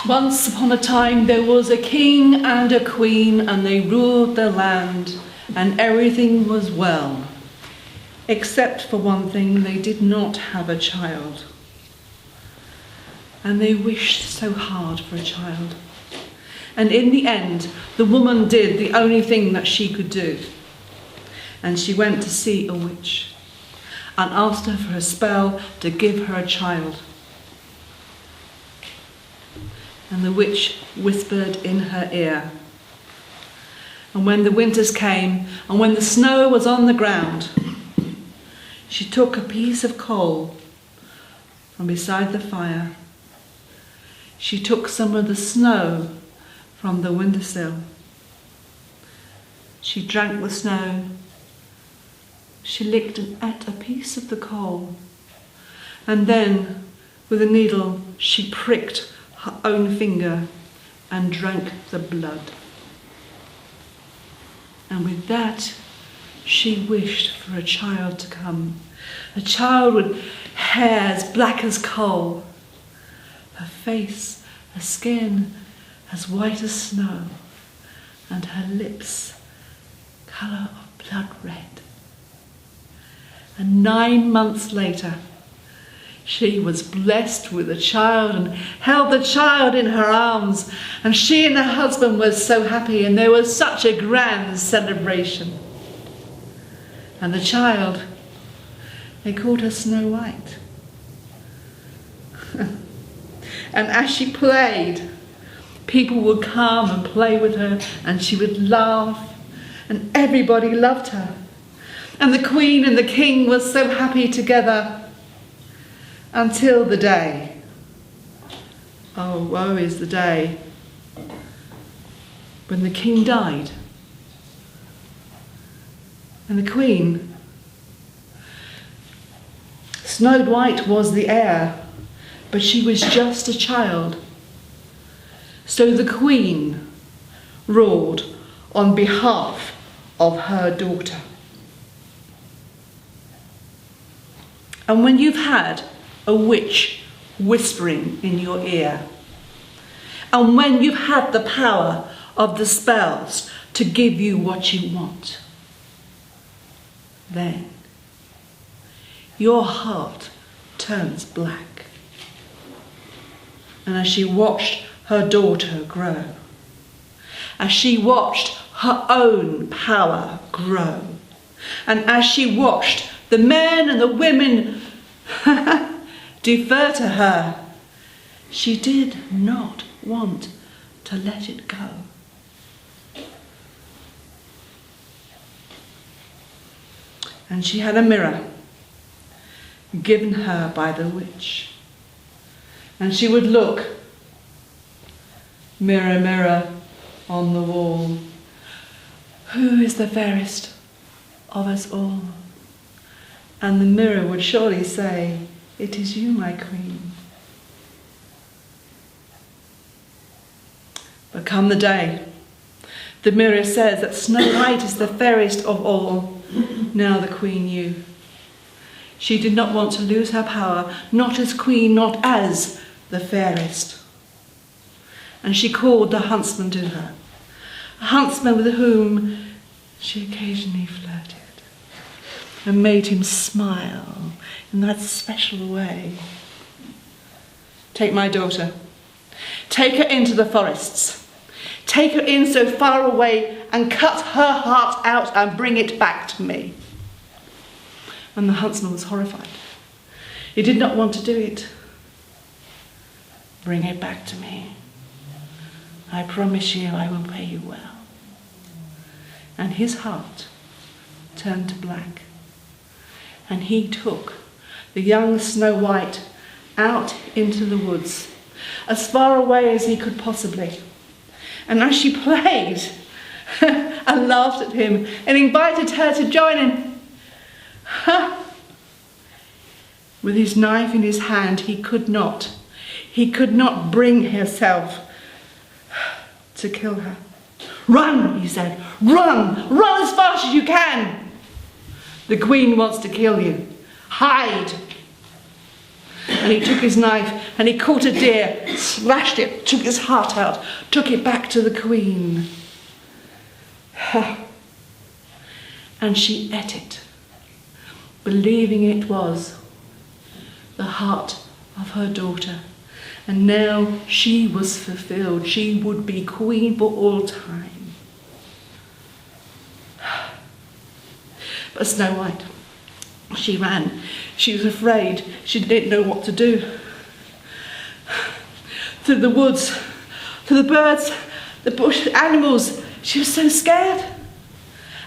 Once upon a time there was a king and a queen, and they ruled the land, and everything was well. Except for one thing, they did not have a child. And they wished so hard for a child. And in the end, the woman did the only thing that she could do. And she went to see a witch and asked her for a spell to give her a child. And the witch whispered in her ear. And when the winters came, and when the snow was on the ground, she took a piece of coal from beside the fire. She took some of the snow from the windowsill. She drank the snow. She licked and ate a piece of the coal. And then, with a needle, she pricked her own finger and drank the blood. And with that, she wished for a child to come, a child with hair as black as coal, her face, her skin as white as snow, and her lips colour of blood red. And 9 months later, she was blessed with a child and held the child in her arms, and she and her husband were so happy, and there was such a grand celebration. And the child, they called her Snow White. And as she played, people would come and play with her, and she would laugh, and everybody loved her. And the Queen and the King were so happy together. Until the day, oh woe is the day, when the king died. And the Queen, Snow White was the heir, but she was just a child. So the Queen ruled on behalf of her daughter. And when you've had a witch whispering in your ear, and when you've had the power of the spells to give you what you want, then your heart turns black. And as she watched her daughter grow, as she watched her own power grow, and as she watched the men and the women defer to her, she did not want to let it go. And she had a mirror given her by the witch. And she would look, mirror, mirror on the wall, who is the fairest of us all? And the mirror would surely say, it is you, my queen. But come the day, the mirror says that Snow White is the fairest of all. Now the queen knew. She did not want to lose her power, not as queen, not as the fairest. And she called the huntsman to her, a huntsman with whom she occasionally flirted, and made him smile in that special way. Take my daughter. Take her into the forests. Take her in so far away and cut her heart out and bring it back to me. And the huntsman was horrified. He did not want to do it. Bring it back to me. I promise you I will pay you well. And his heart turned to black. And he took the young Snow White out into the woods, as far away as he could possibly. And as she played and laughed at him and invited her to join him, with his knife in his hand, he could not bring himself to kill her. Run, he said, run as fast as you can. The queen wants to kill you. Hide. And he took his knife and he caught a deer, slashed it, took his heart out, took it back to the queen. And she ate it, believing it was the heart of her daughter. And now she was fulfilled. She would be queen for all time. But Snow White, she ran. She was afraid. She didn't know what to do. Through the woods, through the birds, the bush, the animals. She was so scared.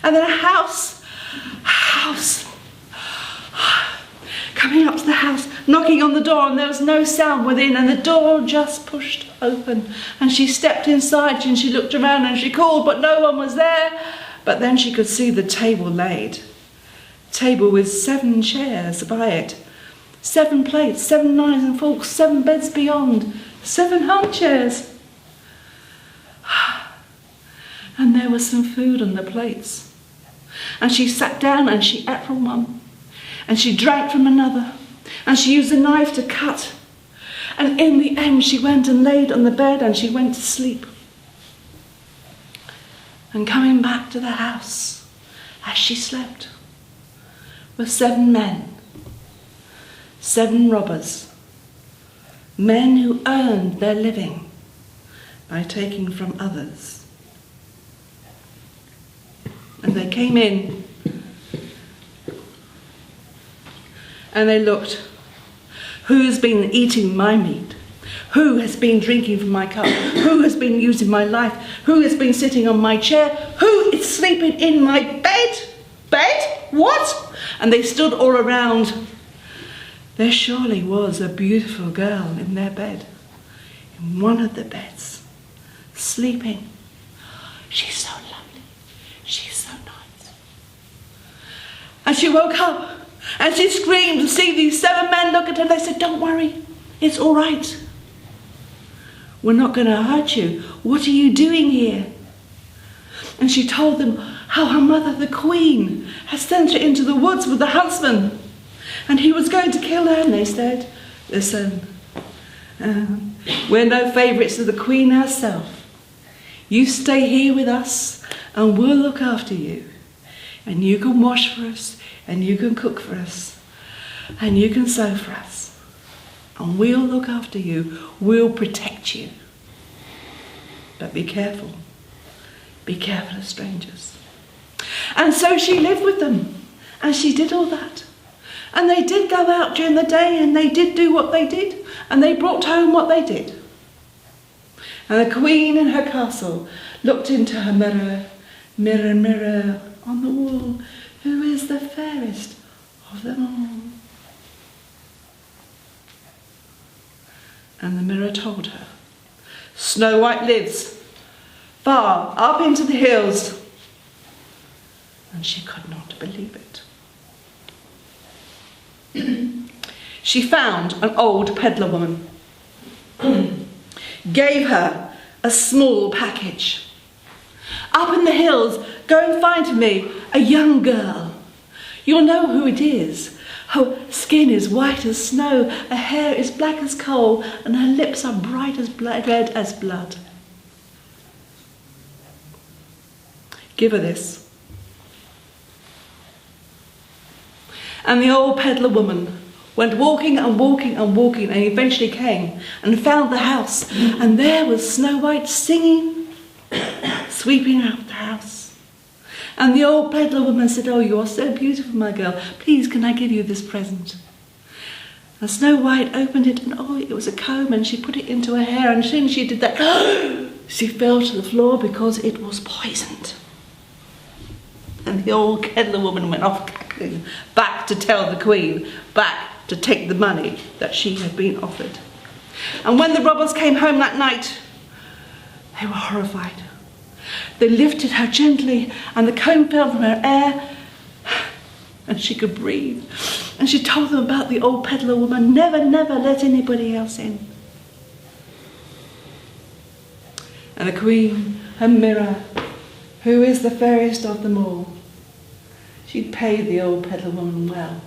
And then a house. Coming up to the house, knocking on the door, and there was no sound within, and the door just pushed open. And she stepped inside and she looked around and she called, but no one was there. But then she could see the table laid. Table with 7 chairs by it, 7 plates, 7 knives and forks, 7 beds beyond, 7 armchairs. And there was some food on the plates. And she sat down and she ate from one. And she drank from another. And she used a knife to cut. And in the end she went and laid on the bed and she went to sleep. And coming back to the house as she slept were 7 men, 7 robbers, men who earned their living by taking from others. And they came in and they looked, who's been eating my meat? Who has been drinking from my cup? Who has been using my life? Who has been sitting on my chair? Who is sleeping in my bed? Bed? What? And they stood all around. There surely was a beautiful girl in their bed, in one of the beds, sleeping. She's so lovely. She's so nice. And she woke up and she screamed to see these 7 men look at her. They said, "Don't worry, it's all right. We're not going to hurt you. What are you doing here?" And she told them how her mother, the queen, had sent her into the woods with the huntsman. And he was going to kill her. And they said, "Listen, we're no favourites of the queen herself. You stay here with us and we'll look after you. And you can wash for us and you can cook for us and you can sew for us. And we'll look after you. We'll protect you. But be careful. Be careful of strangers." And so she lived with them. And she did all that. And they did go out during the day and they did do what they did. And they brought home what they did. And the queen in her castle looked into her mirror. Mirror, mirror on the wall, who is the fairest of them all? And the mirror told her, "Snow White lives far up into the hills." And she could not believe it. She found an old peddler woman, gave her a small package. "Up in the hills, go and find for me a young girl. You'll know who it is. Her skin is white as snow, her hair is black as coal, and her lips are bright as red as blood. Give her this." And the old peddler woman went walking and walking and walking, and eventually came and found the house. And there was Snow White singing, sweeping out the house. And the old peddler woman said, "Oh, you are so beautiful, my girl. Please, can I give you this present?" And Snow White opened it, and oh, it was a comb, and she put it into her hair, and as soon as she did that, she fell to the floor because it was poisoned. And the old peddler woman went off cackling, back to tell the queen, back to take the money that she had been offered. And when the robbers came home that night, they were horrified. They lifted her gently, and the comb fell from her hair, and she could breathe. And she told them about the old peddler woman. Never, never let anybody else in. And the queen, her mirror, who is the fairest of them all, she'd paid the old peddler woman well.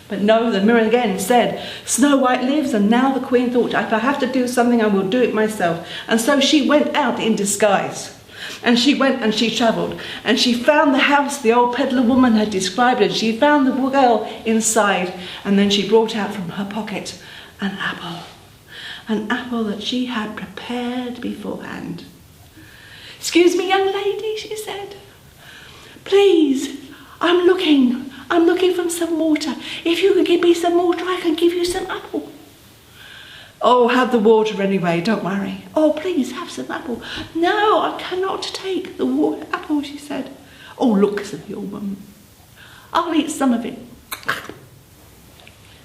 But no, the mirror again said, Snow White lives, and now the queen thought, if I have to do something, I will do it myself. And so she went out in disguise. And she went and she travelled, and she found the house the old peddler woman had described, and she found the girl inside, and then she brought out from her pocket an apple that she had prepared beforehand. "Excuse me, young lady," she said. "Please, I'm looking for some water. If you can give me some water, I can give you some apple." "Oh, have the water anyway, don't worry." "Oh, please, have some apple." "No, I cannot take the apple," she said. "Oh, look," said the old woman, "I'll eat some of it.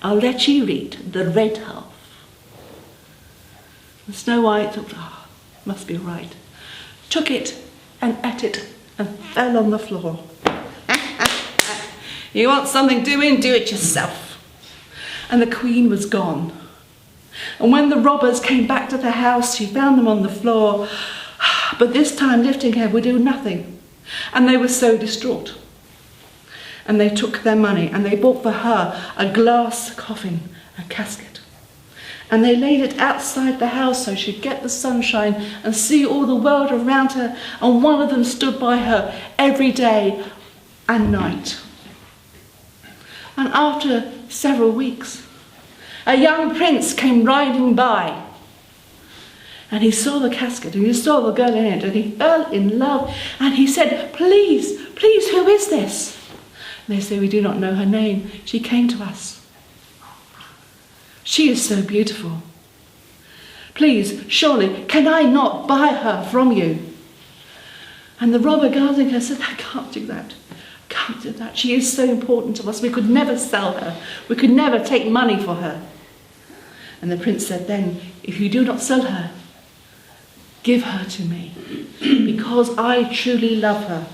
I'll let you eat the red half." And Snow White thought, must be all right. Took it and ate it and fell on the floor. "You want something doing? Do it yourself." And the queen was gone. And when the robbers came back to the house, she found them on the floor, but this time lifting her would do nothing. And they were so distraught. And they took their money and they bought for her a glass coffin, a casket. And they laid it outside the house so she'd get the sunshine and see all the world around her. And one of them stood by her every day and night. And after several weeks, a young prince came riding by, and he saw the casket and he saw the girl in it, and he fell in love, and he said, please, who is this?" And they say, "We do not know her name. She came to us. She is so beautiful. Please, surely, can I not buy her from you?" And the robber guarding her said, "I can't do that. Can't do that. She is so important to us. We could never sell her. We could never take money for her." And the prince said, "Then, if you do not sell her, give her to me, because I truly love her,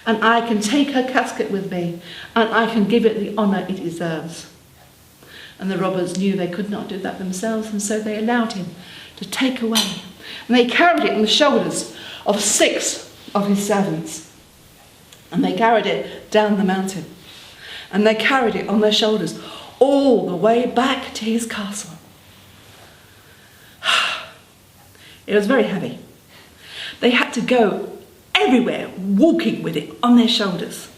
and I can take her casket with me, and I can give it the honour it deserves." And the robbers knew they could not do that themselves, and so they allowed him to take away. And they carried it on the shoulders of 6 of his servants. And they carried it down the mountain. And they carried it on their shoulders all the way back to his castle. It was very heavy. They had to go everywhere walking with it on their shoulders.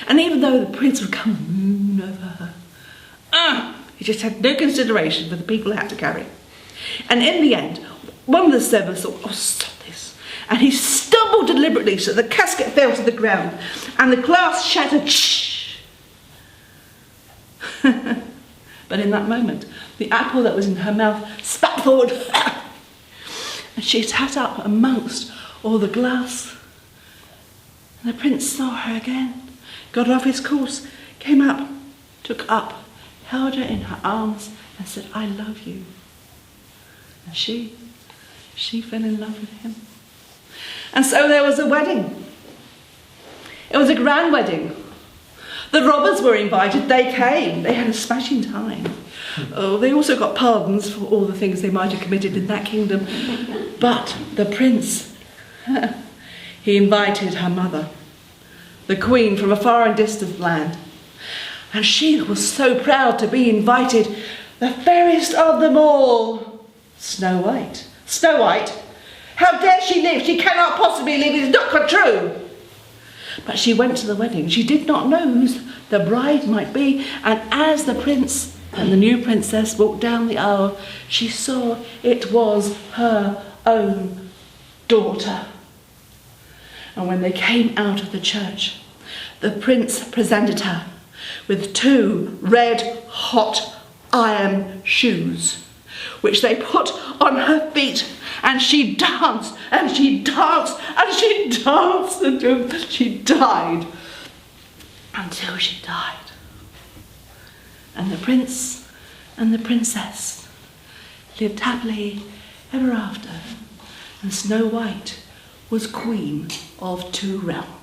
And even though the prince would come over her, he just had no consideration for the people he had to carry. And in the end, one of the servants thought, "Oh, stop this." And he stumbled deliberately so the casket fell to the ground and the glass shattered. But in that moment, the apple that was in her mouth spat forward and she sat up amongst all the glass. And the prince saw her again, got off his horse, came up, took up, held her in her arms and said, "I love you." And she fell in love with him. And so there was a wedding. It was a grand wedding. The robbers were invited, they came, they had a smashing time. Oh, they also got pardons for all the things they might have committed in that kingdom. But the prince, he invited her mother, the queen from a far and distant land. And she was so proud to be invited, the fairest of them all, Snow White. Snow White? How dare she live? She cannot possibly live. It is not true. But she went to the wedding. She did not know who the bride might be. And as the prince and the new princess walked down the aisle, she saw it was her own daughter. And when they came out of the church, the prince presented her with 2 red hot iron shoes, which they put on her feet, and she danced and she danced and she danced until she died. Until she died. And the prince and the princess lived happily ever after, and Snow White was queen of 2 realms.